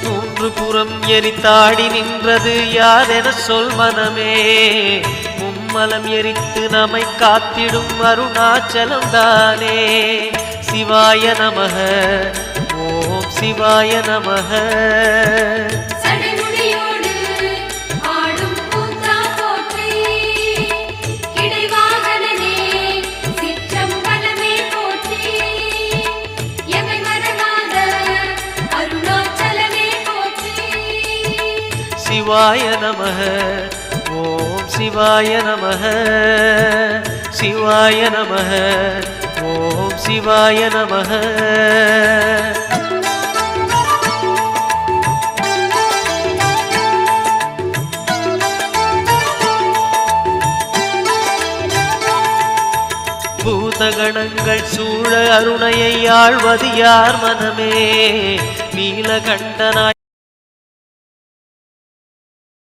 மூன்று புறம் எரித்தாடி நின்றது யாரென சொல் மனமே. மும்மலம் எரித்து நம்மை காத்திடும் அருணாச்சலம் தானே. சிவாய நமக ஓம் சிவாய நமக. சிவாய நமக ஓம் சிவாய நமக. சிவாய நமக ஓம் சிவாய நமக. பூதகணங்கள் சூழ அருணையை ஆழ்வது யார் மனமே. நீலகண்டனாய்